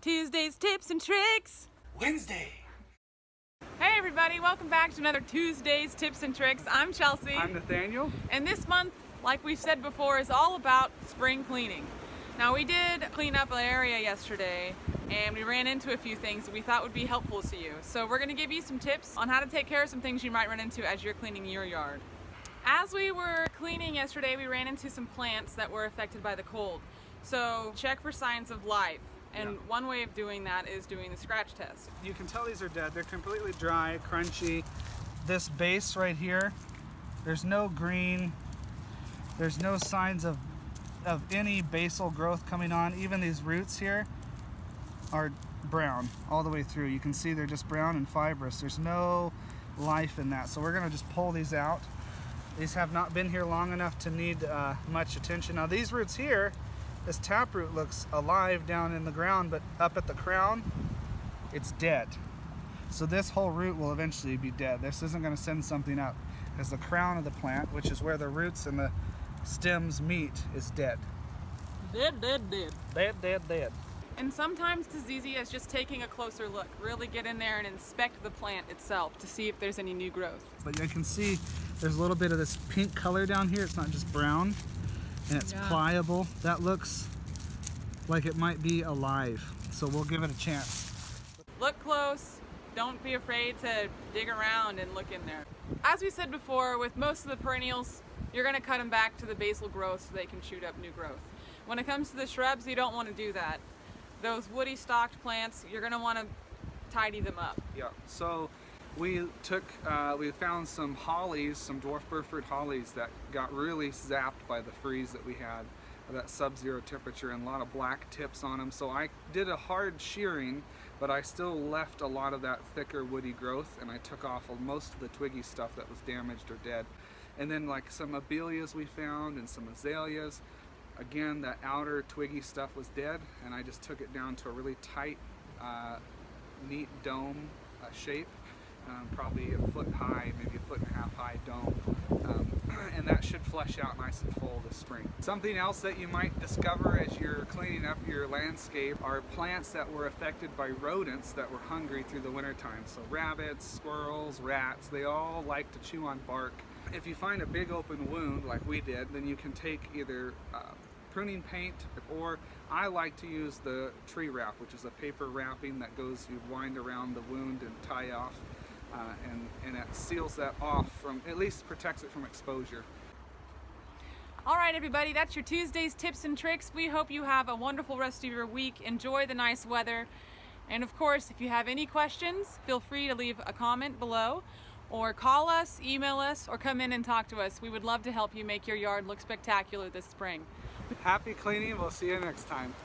Tuesday's tips and tricks. Wednesday. Hey everybody, welcome back to another Tuesday's tips and tricks. I'm Chelsea. I'm Nathaniel. And this month, like we said before, is all about spring cleaning. Now we did clean up an area yesterday and we ran into a few things that we thought would be helpful to you. So we're going to give you some tips on how to take care of some things you might run into as you're cleaning your yard. As we were cleaning yesterday, we ran into some plants that were affected by the cold. So check for signs of life. And one way of doing that is doing the scratch test. You can tell these are dead. They're completely dry, crunchy. This base right here, there's no green. There's no signs of any basal growth coming on. Even these roots here are brown all the way through. You can see they're just brown and fibrous. There's no life in that. So we're gonna just pull these out. These have not been here long enough to need much attention. Now these roots here, this taproot looks alive down in the ground, but up at the crown, it's dead. So this whole root will eventually be dead. This isn't gonna send something up because the crown of the plant, which is where the roots and the stems meet, is dead. Dead, dead, dead. Dead, dead, dead. And sometimes it's as easy as just taking a closer look. Really get in there and inspect the plant itself to see if there's any new growth. But you can see there's a little bit of this pink color down here. It's not just brown. And it's pliable. That looks like it might be alive. So we'll give it a chance. Look close. Don't be afraid to dig around and look in there. As we said before, with most of the perennials, you're going to cut them back to the basal growth so they can shoot up new growth. When it comes to the shrubs, you don't want to do that. Those woody stalked plants, you're going to want to tidy them up. Yeah, so we found some hollies, some dwarf Burford hollies that got really zapped by the freeze that we had, that sub-zero temperature, and a lot of black tips on them. So I did a hard shearing, but I still left a lot of that thicker woody growth, and I took off most of the twiggy stuff that was damaged or dead. And then like some abelias we found and some azaleas. Again, that outer twiggy stuff was dead, and I just took it down to a really tight, neat dome shape. Probably a foot high, maybe a foot and a half high dome, and that should flesh out nice and full this spring. Something else that you might discover as you're cleaning up your landscape are plants that were affected by rodents that were hungry through the wintertime. So rabbits, squirrels, rats, they all like to chew on bark. If you find a big open wound like we did, then you can take either pruning paint, or I like to use the tree wrap, which is a paper wrapping that goes, you wind around the wound and tie off. And it seals that off, at least protects it from exposure. All right, everybody, that's your Tuesday's tips and tricks. We hope you have a wonderful rest of your week. Enjoy the nice weather. And of course, if you have any questions, feel free to leave a comment below, or call us, email us, or come in and talk to us. We would love to help you make your yard look spectacular this spring. Happy cleaning. We'll see you next time.